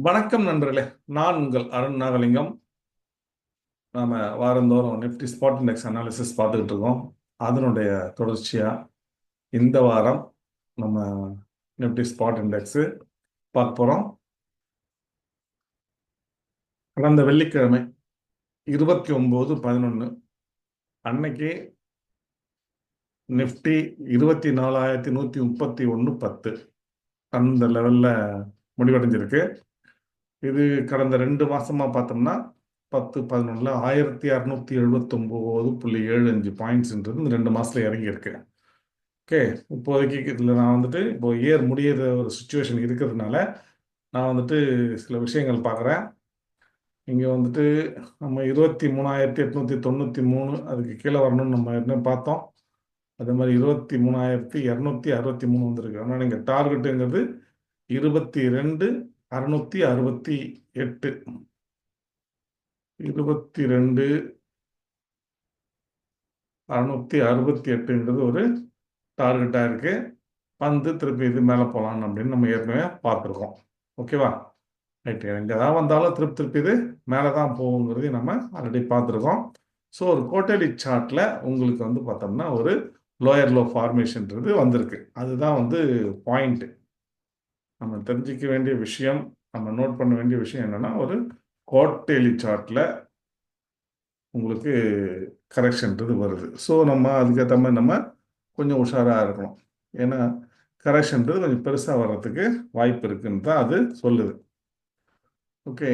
வணக்கம் நண்பர்களே. நான் உங்கள் அருண் நாகலிங்கம். நாம வாரந்தோறும் நிஃப்டி ஸ்பாட் இண்டெக்ஸ் அனாலிசிஸ் பார்த்துக்கிட்டு இருக்கோம். அதனுடைய தொடர்ச்சியா இந்த வாரம் நம்ம நிஃப்டி ஸ்பாட் இண்டெக்ஸ் பார்க்க போறோம். கடந்த வெள்ளிக்கிழமை 29/11 அன்னைக்கு நிஃப்டி 24,131.10 அந்த லெவல்ல முடிவடைஞ்சிருக்கு. இது கடந்த 2 மாசமா பார்த்தோம்னா 10/11 1679.75 பாயிண்ட்ஸ்ன்றது இந்த 2 மாசத்துல இறங்கி இருக்கு. ஓகே, இப்போதைக்கு இதில் நான் இப்போ இயர் முடியிற ஒரு சுச்சுவேஷன் இருக்கிறதுனால நான் சில விஷயங்கள் பார்க்குறேன். இங்கே நம்ம 23,893 அதுக்கு கீழே வரணும்னு நம்ம என்ன பார்த்தோம். அதே மாதிரி 23,263 வந்திருக்கு. ஆனால் இங்கே டார்கெட்டுங்கிறது 22,668 22,668ங்கிறது ஒரு டார்கெட்டாக இருக்கு. திருப்பி இது மேலே போகலான்னு அப்படின்னு நம்ம ஏற்கனவே பார்த்துருக்கோம். ஓகேவா, ரைட்டு. எங்கே தான் வந்தாலும் திருப்பி இது மேலே தான் போகுங்கிறதையும் நம்ம ஆல்ரெடி பார்த்துருக்கோம். ஸோ ஒரு குவார்ட்டர்லி சார்ட்டில் உங்களுக்கு பார்த்தோம்னா ஒரு லோயர் லோ ஃபார்மேஷன்ன்றது வந்திருக்கு. அதுதான் பாயிண்ட்டு. நம்ம தெரிஞ்சிக்க வேண்டிய விஷயம், நம்ம நோட் பண்ண வேண்டிய விஷயம் என்னன்னா, ஒரு குவார்ட்டர்லி சார்ட்டில் உங்களுக்கு கரெக்ஷன்றது வருது. ஸோ நம்ம அதுக்கேற்ற மாதிரி நம்ம கொஞ்சம் உஷாராக இருக்கணும். ஏன்னா கரெக்ஷன்றது கொஞ்சம் பெருசாக வர்றதுக்கு வாய்ப்பு இருக்குன்னு தான் அது சொல்லுது. ஓகே,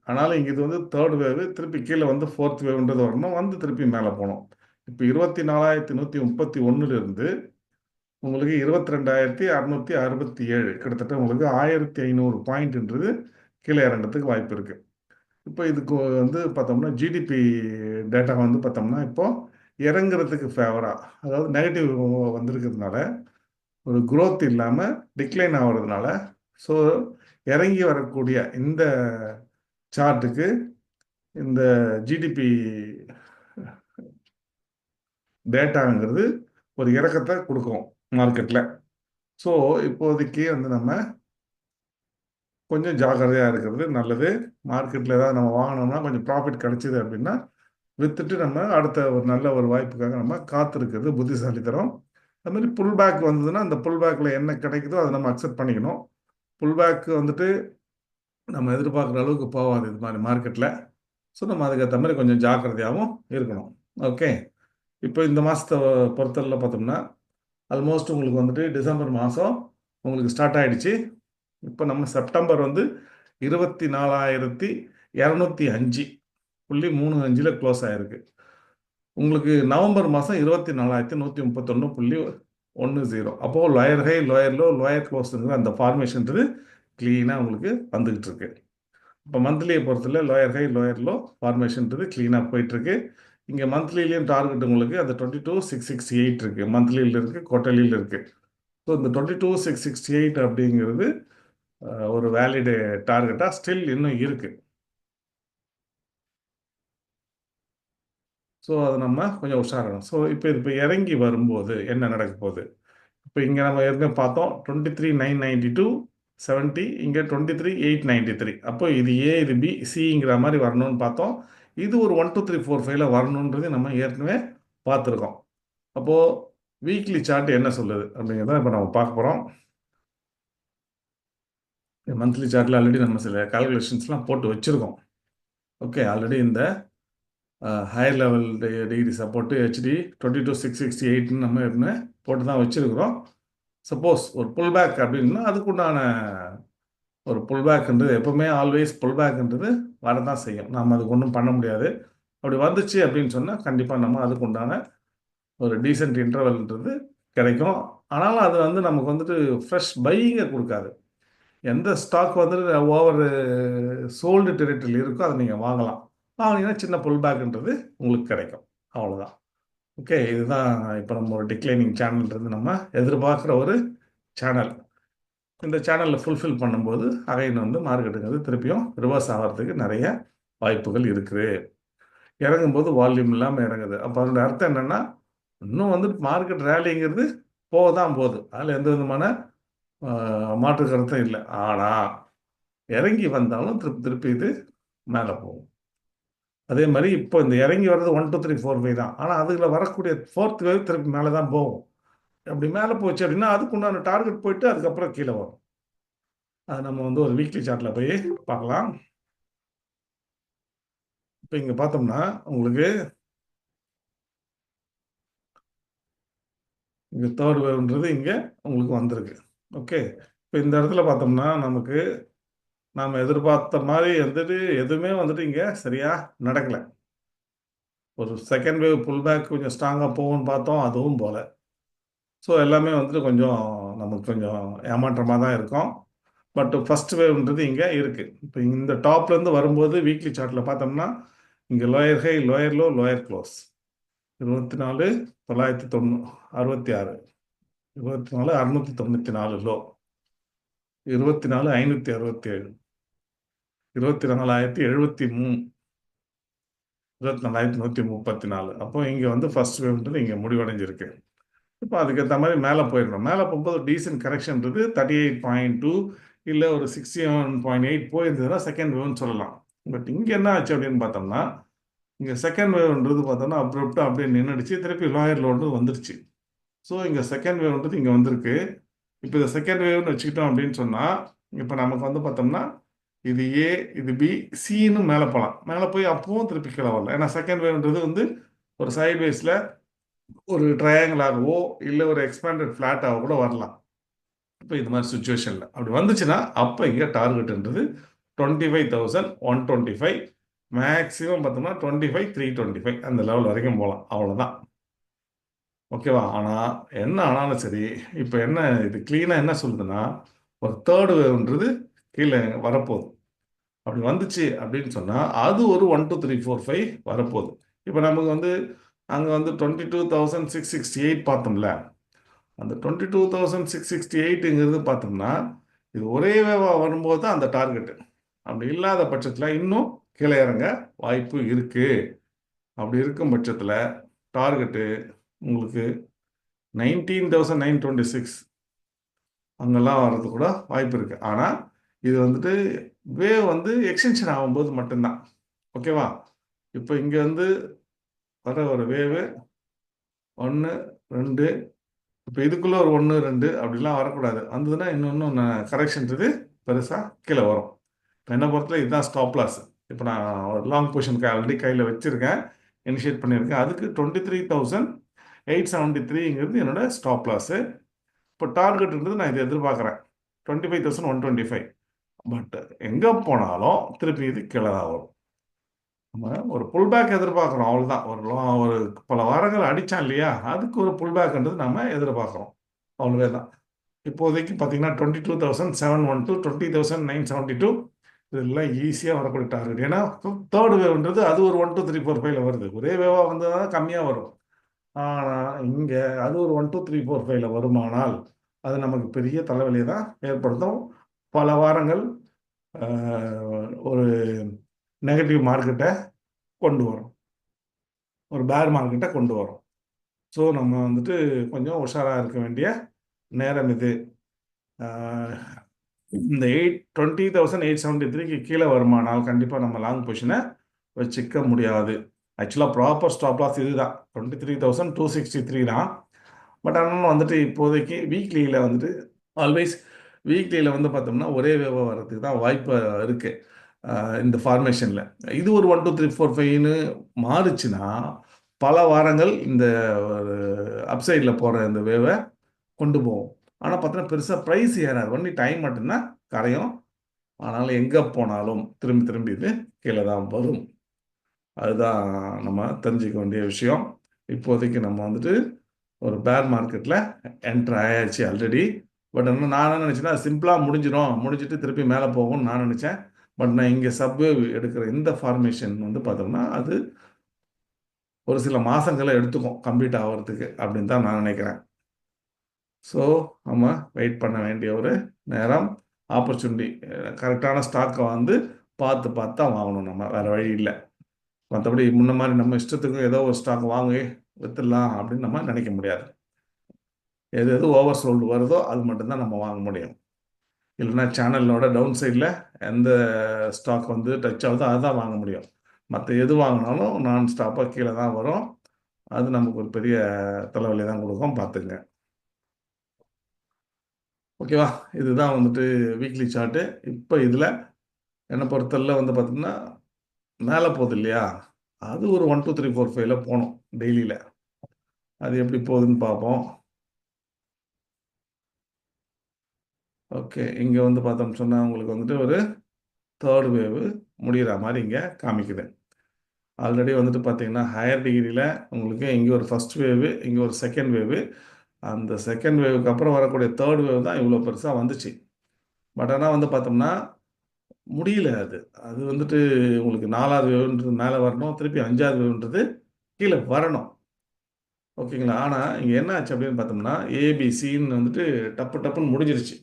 ஆனாலும் இங்கே இது தேர்ட் வேவ், திருப்பி கீழே ஃபோர்த் வேவ்ன்றது வரணும், திருப்பி மேலே போகணும். இப்போ 24,131 உங்களுக்கு 22,667 கிட்டத்தட்ட உங்களுக்கு 1,500 பாயிண்ட்ன்றது கீழே இறங்கிறதுக்கு வாய்ப்பு இருக்குது. இப்போ இதுக்கு பார்த்தோம்னா ஜிடிபி டேட்டா பார்த்தோம்னா இப்போ இறங்குறதுக்கு ஃபேவராக, அதாவது நெகட்டிவ் வந்திருக்கிறதுனால ஒரு growth இல்லாமல் டிக்ளைன் ஆகிறதுனால, ஸோ இறங்கி வரக்கூடிய இந்த சார்ட்டுக்கு இந்த ஜிடிபி டேட்டாங்கிறது ஒரு இறக்கத்தை கொடுக்கும் மார்க்கெட்டில். ஸோ இப்போதைக்கு நம்ம கொஞ்சம் ஜாக்கிரதையாக இருக்கிறது நல்லது. மார்க்கெட்டில் ஏதாவது நம்ம வாங்கினோம்னா கொஞ்சம் ப்ராஃபிட் கிடைச்சிது அப்படின்னா விற்றுட்டு நம்ம அடுத்த ஒரு நல்ல ஒரு வாய்ப்புக்காக நம்ம காத்திருக்கிறது புத்திசாலித்தனம். அது மாதிரி புல் பேக் வந்ததுன்னா அந்த புல் பேக்கில் என்ன கிடைக்குதோ அதை நம்ம அக்செப்ட் பண்ணிக்கணும். புல் பேக் நம்ம எதிர்பார்க்குற அளவுக்கு போகாது இது மாதிரி மார்க்கெட்டில். ஸோ நம்ம அதுக்கேற்ற மாதிரி கொஞ்சம் ஜாக்கிரதையாகவும் இருக்கணும். ஓகே, இப்போ இந்த மாதத்தை பொறுத்தவரையில் பார்த்தோம்னா ஆல்மோஸ்ட் உங்களுக்கு டிசம்பர் மாதம் உங்களுக்கு ஸ்டார்ட் ஆகிடுச்சு. இப்போ நம்ம செப்டம்பர் 24,205.35 க்ளோஸ் ஆகிருக்கு. உங்களுக்கு நவம்பர் மாதம் 24,131.10. அப்போது lower high lower low lower க்ளோஸுங்கிற அந்த ஃபார்மேஷன்றது க்ளீனாக உங்களுக்கு வந்துக்கிட்டு இருக்கு. இப்போ மந்த்லியை பொறுத்தல லோயர் ஹை லோயர் லோ ஃபார்மேஷன்றது க்ளீனாக போயிட்டுருக்கு. இங்கே மந்த்லிலையும் டார்கெட் உங்களுக்கு அந்த 22,668 இருக்குது. மந்த்லியில் இருக்குது, குவார்ட்டர்லியில் இருக்குது. ஸோ இந்த 22,668 அப்படிங்கிறது ஒரு வேலிடு டார்கெட்டாக ஸ்டில் இன்னும் இருக்குது. ஸோ அதை நம்ம கொஞ்சம் உஷாராகணும். ஸோ இப்போ இறங்கி வரும்போது என்ன நடக்க போகுது? இப்போ இங்கே நம்ம ஏற்கனவே பார்த்தோம் 23,992.70, இங்கே 23,893. அப்போ இது ஏ இது பி சிங்கிற மாதிரி வரணும்னு பார்த்தோம். இது ஒரு 1 2 3 4 5ல வரணுன்றது நம்ம ஏற்கனவே பார்த்துருக்கோம். அப்போது வீக்லி சார்ட் என்ன சொல்லுது அப்படிங்கிறத இப்போ நம்ம பார்க்க போகிறோம். மந்த்லி சார்ட்டில் ஆல்ரெடி நம்ம சில கால்குலேஷன்ஸ்லாம் போட்டு வச்சுருக்கோம். ஓகே, ஆல்ரெடி இந்த higher level degree support HD 22,668 நம்ம ஏற்கனவே போட்டு தான் வச்சுருக்கிறோம். சப்போஸ் ஒரு புல் பேக் அப்படின்னா அதுக்குண்டான ஒரு புல் பேக்ன்றது எப்பவுமே ஆல்வேஸ் புல் பேக்ன்றது வரதான் செய்யும். நாம் அதுக்கு ஒன்றும் பண்ண முடியாது. அப்படி வந்துச்சு அப்படின்னு சொன்னால் கண்டிப்பாக நம்ம அதுக்கு உண்டான ஒரு டீசென்ட் இன்டர்வல்ன்றது கிடைக்கும். ஆனாலும் அது நமக்கு ஃப்ரெஷ் பையிங்கை கொடுக்காது. எந்த ஸ்டாக் ஓவர் சோல்டு டெரிட்டரியில் இருக்கோ அதை நீங்கள் வாங்கலாம். வாங்கினீங்கன்னா சின்ன புல் பேக்ன்றது உங்களுக்கு கிடைக்கும். அவ்வளோதான். ஓகே, இதுதான் இப்போ நம்ம ஒரு டிக்ளைனிங் சேனல்ன்றது நம்ம எதிர்பார்க்குற ஒரு சேனல். இந்த சேனலில் ஃபுல்ஃபில் பண்ணும்போது அகைன் மார்க்கெட்டுங்கிறது திருப்பியும் ரிவர்ஸ் ஆகிறதுக்கு நிறைய வாய்ப்புகள் இருக்குது. இறங்கும்போது வால்யூம் இல்லாமல் இறங்குது. அப்போ அதோட அர்த்தம் என்னென்னா இன்னும் மார்க்கெட் ரேலிங்கிறது போக தான் போகுது. அதில் எந்த விதமான மாற்று கருத்தும் இல்லை. ஆனால் இறங்கி வந்தாலும் திருப்பி திருப்பி இது மேலே போகும். அதே மாதிரி இப்போ இந்த இறங்கி வர்றது 1 2 3 4 5 தான். ஆனால் அதுல வரக்கூடிய ஃபோர்த் வேவ் திருப்பி மேலே தான் போகும். அப்படி மேலே போச்சு அப்படின்னா அதுக்கு உண்டான டார்கெட் போயிட்டு அதுக்கப்புறம் கீழே வரும். அது நம்ம வந்து ஒரு வீக்லி சார்ட்டில் போய் பார்க்கலாம். இப்போ இங்கே பார்த்தோம்னா உங்களுக்கு இங்கே தேர்ட் வேவ்ன்றது இங்கே உங்களுக்கு வந்திருக்கு. ஓகே, இப்போ இந்த இடத்துல பார்த்தோம்னா நமக்கு நாம் எதிர்பார்த்த மாதிரி வந்துட்டு எதுவுமே வந்துட்டு இங்கே சரியாக நடக்கலை. ஒரு செகண்ட் வேவ் புல் பேக் கொஞ்சம் ஸ்ட்ராங்காக போகும்னு பார்த்தோம், அதுவும் போல. ஸோ எல்லாமே வந்துட்டு கொஞ்சம் நமக்கு கொஞ்சம் ஏமாற்றமாக தான் இருக்கும். பட் ஃபர்ஸ்ட் வேவ்ன்றது இங்கே இருக்குது. இப்போ இந்த டாப்லேருந்து வரும்போது வீக்லி சார்ட்டில் பார்த்தோம்னா இங்கே lower high, lower low, lower close 24,966, 24,694 low, 24,567, 24,073, 24,134. அப்போ இங்கே வந்து ஃபர்ஸ்ட் வேவ்ன்றது இங்கே முடிவடைஞ்சிருக்கு. இப்போ அதுக்கேற்ற மாதிரி மேலே போயிடணும். மேலே போகும்போது டீசன்ட் கரெக்ஷன்றது 38.2 இல்லை ஒரு 61.8 போயிருந்ததுன்னா செகண்ட் வேவ்னு சொல்லலாம். பட் இங்கே என்ன ஆச்சு அப்படின்னு பார்த்தோம்னா இங்கே செகண்ட் வேவ்ன்றது பார்த்தோம்னா அப்ரப்டாக அப்படியே நின்றுடுச்சு, திருப்பி லோயர் லோடு வந்துருச்சு. ஸோ இங்கே செகண்ட் வேவ்ன்றது இங்கே வந்திருக்கு. இப்போ இந்த செகண்ட் வேவ்னு வச்சுக்கிட்டோம் அப்படின்னு சொன்னால் இப்போ நமக்கு வந்து பார்த்தோம்னா இது ஏ, இது பி, சின்னு மேலே போகலாம். மேலே போய் அப்பவும் திருப்பி கீழே வரலாம். ஏன்னா செகண்ட் வேவ்ன்றது வந்து ஒரு சைட்வேஸில் ஒரு ட்ரையாங்கிளாகவோ இல்லை ஒரு எக்ஸ்பேண்டட் ஃப்ளாட்டாகவோ கூட வரலாம். இப்போ இது மாதிரி சுச்சுவேஷனில் அப்படி வந்துச்சுன்னா அப்போ இங்கே டார்கெட்ன்றது 25,125, மேக்ஸிமம் பார்த்தோம்னா 25,325 அந்த லெவல் வரைக்கும் போகலாம். அவ்வளோதான். ஓகேவா? ஆனால் என்ன ஆனாலும் சரி, இப்போ என்ன இது க்ளீனாக என்ன சொல்லுதுன்னா ஒரு தேர்டு வேவ்ன்றது கீழே வரப்போகுது. அப்படி வந்துச்சு அப்படின்னு சொன்னால் அது ஒரு 1 2 3 4 5 வரப்போகுது. இப்போ நமக்கு வந்து அங்கே வந்து 22,668 பார்த்தோம்ல, அந்த 22,668ங்கிறது பார்த்தோம்னா இது ஒரே வேவாக வரும்போது தான் அந்த டார்கெட்டு. அப்படி இல்லாத பட்சத்தில் இன்னும் கீழே இறங்க வாய்ப்பு இருக்குது. அப்படி இருக்கும் பட்சத்தில் டார்கெட்டு உங்களுக்கு 19,926 அங்கெல்லாம் வர்றது கூட வாய்ப்பு இருக்குது. ஆனால் இது வந்துட்டு வேவ் வந்து எக்ஸ்டென்ஷன் ஆகும்போது மட்டும்தான். ஓகேவா? இப்போ இங்கே வந்து வர ஒரு வேவு 1 2, இப்போ இதுக்குள்ளே ஒரு 1 2 அப்படிலாம் வரக்கூடாது. வந்ததுன்னா இன்னும் கரெக்ஷன்றது பெருசாக கீழே வரும். இப்போ என்ன பொறுத்தல இதுதான் ஸ்டாப் லாஸ். இப்போ நான் ஒரு லாங் பொசிஷனுக்கு ஆல்ரெடி கையில் வச்சுருக்கேன், இனிஷியேட் பண்ணியிருக்கேன். அதுக்கு 23,873ங்கிறது என்னோட ஸ்டாப் லாஸு. இப்போ டார்கெட்ன்றது நான் இதை எதிர்பார்க்குறேன் 25,125. பட் எங்கே போனாலும் திருப்பி இது கீழே தான் வரும். நம்ம ஒரு புல் பேக் எதிர்பார்க்குறோம், அவ்வளோதான். ஒரு பல வாரங்கள் அடித்தான் இல்லையா, அதுக்கு ஒரு புல் பேக்ன்றது நம்ம எதிர்பார்க்குறோம், அவ்வளோவே தான். இப்போதைக்கு பார்த்தீங்கன்னா 22,712, 20,972 இதெல்லாம் ஈஸியாக வரக்கூடிய டார்கெட். ஏன்னா தேர்ட் வேவ்ன்றது அது ஒரு 1 2 3 4 5ல வருது. ஒரே வேவாக வந்ததுனால கம்மியாக வரும். ஆனால் இங்கே அது ஒரு 1 2 3 4 5ல வருமானால் அது நமக்கு பெரிய தலைவலியை தான் ஏற்படுத்தும். பல வாரங்கள் ஒரு நெகட்டிவ் மார்க்கெட்டை கொண்டு வரும், ஒரு பேர் மார்க்கெட்டை கொண்டு வரும். ஸோ நம்ம வந்துட்டு கொஞ்சம் உஷாராக இருக்க வேண்டிய நேரம் இது. இந்த 20,873க்கு கீழே வருமானால் கண்டிப்பாக நம்ம லாங் பொசிஷனை வச்சுக்க முடியாது. ஆக்சுவலாக ப்ராப்பர் ஸ்டாப் லாஸ் இதுதான் 23,263 தான். பட் ஆனால் வந்துட்டு இப்போதைக்கு வீக்லியில் வந்துட்டு ஆல்வேஸ் வீக்லியில் வந்து பார்த்தோம்னா ஒரே வேவாக வர்றதுக்கு தான் வாய்ப்பு இருக்குது. இந்த ஃபார்மேஷனில் இது ஒரு 1 2 3 4 5ன்னு மாறுச்சுன்னா பல வாரங்கள் இந்த ஒரு அப்சைடில் போகிற இந்த வேவை கொண்டு போவோம். ஆனால் பார்த்தோன்னா பெருசாக ப்ரைஸ் ஏறாது, ஒன்லி டைம் மட்டும்தான் கரையும். ஆனாலும் எங்கே போனாலும் திரும்பி திரும்பி இது கீழே தான் வரும். அதுதான் நம்ம தெரிஞ்சுக்க வேண்டிய விஷயம். இப்போதைக்கு நம்ம வந்துட்டு ஒரு பேர் மார்க்கெட்டில் என்ட்ரு ஆயாச்சு ஆல்ரெடி. பட் இன்னும் நான் என்ன நினச்சேன்னா சிம்பிளாக முடிஞ்சிட்டு திருப்பி மேலே போகும்னு நான் நினச்சேன். பட் நான் இங்கே சப்வேவ் எடுக்கிற இந்த ஃபார்மேஷன் வந்து பார்த்தோம்னா அது ஒரு சில மாதங்களை எடுத்துக்கும் கம்ப்ளீட் ஆகிறதுக்கு அப்படின்னு தான் நான் நினைக்கிறேன். ஸோ நம்ம வெயிட் பண்ண வேண்டிய ஒரு நேரம். ஆப்பர்ச்சுனிட்டி கரெக்டான ஸ்டாக்கை வந்து பார்த்து தான் வாங்கணும், நம்ம வேறு வழி இல்லை. மற்றபடி முன்ன மாதிரி நம்ம இஷ்டத்துக்கு ஏதோ ஒரு ஸ்டாக் வாங்கி விற்றுடலாம் அப்படின்னு நம்ம நினைக்க முடியாது. எது ஓவர் சோல்டு வருதோ அது மட்டும்தான் நம்ம வாங்க முடியும். இல்லைன்னா சேனலோட டவுன் சைடில் எந்த ஸ்டாக் வந்து டச் ஆகுதோ அதுதான் வாங்க முடியும். மற்ற எது வாங்கினாலும் நான் ஸ்டாப்பாக கீழே தான் வரும். அது நமக்கு ஒரு பெரிய தலைவலி தான் கொடுக்கும், பார்த்துங்க. ஓகேவா? இதுதான் வந்துட்டு வீக்லி சார்ட்டு. இப்போ இதில் என்னை பொறுத்தவரையில் வந்து பார்த்தீங்கன்னா மேலே போகுது இல்லையா, அது ஒரு 1 2 3 4 5ல போகணும் டெய்லியில். அது எப்படி போகுதுன்னு பார்ப்போம். ஓகே, இங்கே வந்து பார்த்தோம்னு சொன்னால் உங்களுக்கு வந்துட்டு ஒரு தேர்ட் வேவு முடிகிற மாதிரி இங்கே காமிக்குது. ஆல்ரெடி வந்துட்டு பார்த்தீங்கன்னா ஹையர் டிகிரியில் உங்களுக்கு இங்கே ஒரு ஃபர்ஸ்ட் வேவு, இங்கே ஒரு செகண்ட் வேவு. அந்த செகண்ட் வேவுக்கு அப்புறம் வரக்கூடிய தேர்ட் வேவ் தான் இவ்வளோ பெருசாக வந்துச்சு. பட் ஆனால் வந்து பார்த்தோம்னா முடியல அது. அது வந்துட்டு உங்களுக்கு 4வது வேவ்ன்றது மேலே வரணும், திருப்பி 5வது வேவ்ன்றது கீழே வரணும். ஓகேங்களா? ஆனால் இங்கே என்ன ஆச்சு அப்படின்னு பார்த்தோம்னா ஏபிசின்னு வந்துட்டு டப்பு டப்புன்னு முடிஞ்சிருச்சு.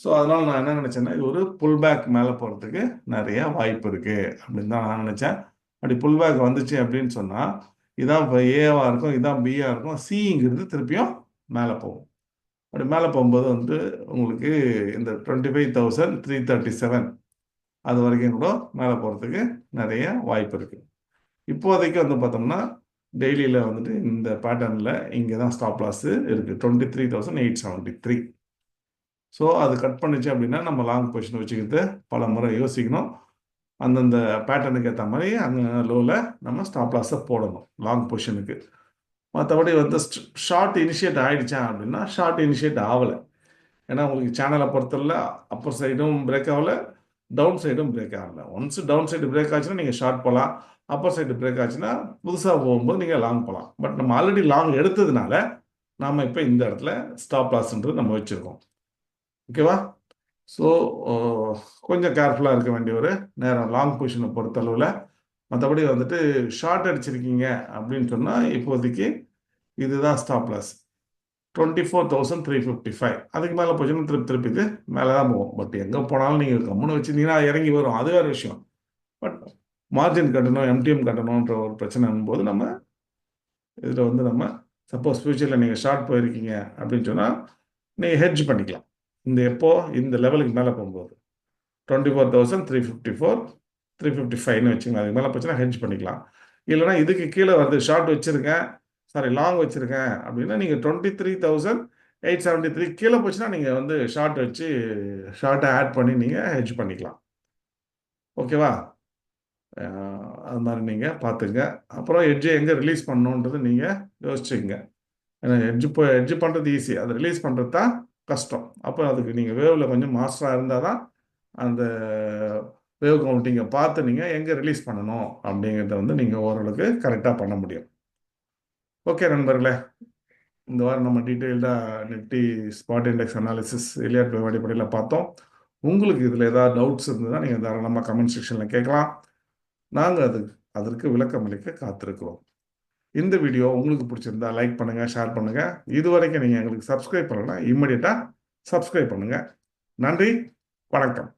ஸோ அதனால் நான் என்ன நினச்சேன்னா இது ஒரு புல் பேக் மேலே போகிறதுக்கு நிறைய வாய்ப்பு இருக்குது அப்படின்னு தான் நான் நினச்சேன். அப்படி புல் பேக் வந்துச்சு அப்படின்னு சொன்னால் இதான் இப்போ ஏவாக இருக்கும், இதான் பியாக இருக்கும், சிங்கிறது திருப்பியும் மேலே போகும். அப்படி மேலே போகும்போது வந்து உங்களுக்கு இந்த 25,337 அது வரைக்கும் கூட மேலே போகிறதுக்கு நிறைய வாய்ப்பு இருக்குது. இப்போதைக்கு வந்து பார்த்தோம்னா டெய்லியில் வந்துட்டு இந்த பேட்டர்னில் இங்கே தான் ஸ்டாப் லாஸு இருக்குது, 23,873. ஸோ அது கட் பண்ணிச்சு அப்படின்னா நம்ம லாங் பொசிஷன் வச்சுக்கிட்டு பல முறை யோசிக்கணும். அந்தந்த பேட்டர்னுக்கு ஏற்ற மாதிரி அந்த லோவில் நம்ம ஸ்டாப் லாஸை போடணும் லாங் பொசிஷனுக்கு. மற்றபடி வந்து ஷார்ட் இனிஷியேட் ஆகிடுச்சா அப்படின்னா ஷார்ட் இனிஷியேட் ஆகலை. ஏன்னா உங்களுக்கு சேனலை பொறுத்தவரை அப்பர் சைடும் பிரேக் ஆகலை, டவுன் சைடும் பிரேக் ஆகலை. ஒன்ஸ் டவுன் சைடு பிரேக் ஆச்சுன்னா நீங்கள் ஷார்ட் போகலாம், அப்பர் சைடு பிரேக் ஆச்சுன்னா புதுசாக போகும்போது நீங்கள் லாங் போகலாம். பட் நம்ம ஆல்ரெடி லாங் எடுத்ததுனால நாம் இப்போ இந்த இடத்துல ஸ்டாப் லாஸ்ன்றது நம்ம வச்சுருக்கோம். ஓகேவா? ஸோ கொஞ்சம் கேர்ஃபுல்லாக இருக்க வேண்டிய ஒரு நேரம் லாங் பொசிஷனை பொறுத்தளவில். மற்றபடி வந்துட்டு ஷார்ட் அடிச்சிருக்கீங்க அப்படின்னு சொன்னால் இப்போதைக்கு இதுதான் ஸ்டாப் லாஸ் 24,355. அதுக்கு மேலே போச்சுன்னா திருப்பி இது மேலே தான் போகும். பட் எங்கே போனாலும் நீங்கள் கம்முன்னு வச்சுருந்தீங்கன்னா இறங்கி வரும், அது வேறு விஷயம். பட் மார்ஜின் கட்டணும், எம்டிஎம் கட்டணுன்ற ஒரு பிரச்சனைன்னும் போது நம்ம இதில் வந்து நம்ம சப்போஸ் ஃப்யூச்சரில் நீங்கள் ஷார்ட் போயிருக்கீங்க அப்படின்னு சொன்னால் நீங்கள் ஹெட்ஜ் பண்ணிக்கலாம். இந்த லெவலுக்கு மேலே போகும்போது 24,354 355ன்னு வச்சுங்க. அதுக்கு மேலே போச்சுன்னா ஹெட்ஜ் பண்ணிக்கலாம். இல்லைனா இதுக்கு கீழே வருது ஷார்ட் வச்சுருக்கேன், சாரி லாங் வச்சுருக்கேன் அப்படின்னா நீங்கள் 23,873 கீழே போச்சுன்னா நீங்கள் வந்து ஷார்ட்டை ஆட் பண்ணி நீங்கள் ஹெட்ஜ் பண்ணிக்கலாம். ஓகேவா? அது மாதிரி நீங்கள் பார்த்துங்க. அப்புறம் எட்ஜை எங்கே ரிலீஸ் பண்ணணுன்றது நீங்கள் யோசிச்சுங்க. ஏன்னா எட்ஜ் பண்ணுறது ஈஸி, அதை ரிலீஸ் பண்ணுறது தான் கஷ்டம். அப்போ அதுக்கு நீங்கள் வேவில் கொஞ்சம் மாஸ்டராக இருந்தால் தான் அந்த வேவ் கவுண்டிங்கை பார்த்து நீங்கள் எங்கே ரிலீஸ் பண்ணணும் அப்படிங்கிறத வந்து நீங்கள் ஓரளவுக்கு கரெக்டாக பண்ண முடியும். ஓகே நண்பர்களே, இந்த வாரம் நம்ம டீட்டெயில்டாக Nifty spot index analysis Elliott wave அடிப்படையில் பார்த்தோம். உங்களுக்கு இதில் ஏதாவது டவுட்ஸ் இருந்ததுன்னா நீங்கள் தாராளமாக கமெண்ட் செக்ஷனில் கேட்கலாம். நாங்கள் அதற்கு விளக்கம் அளிக்க காத்திருக்கிறோம். இந்த வீடியோ உங்களுக்கு பிடிச்சிருந்தா லைக் பண்ணுங்கள், ஷேர் பண்ணுங்கள். இது வரைக்கும் நீங்கள் எங்களுக்கு சப்ஸ்கிரைப் பண்ணலைன்னா இம்மிடியட்டாக சப்ஸ்கிரைப் பண்ணுங்கள். நன்றி, வணக்கம்.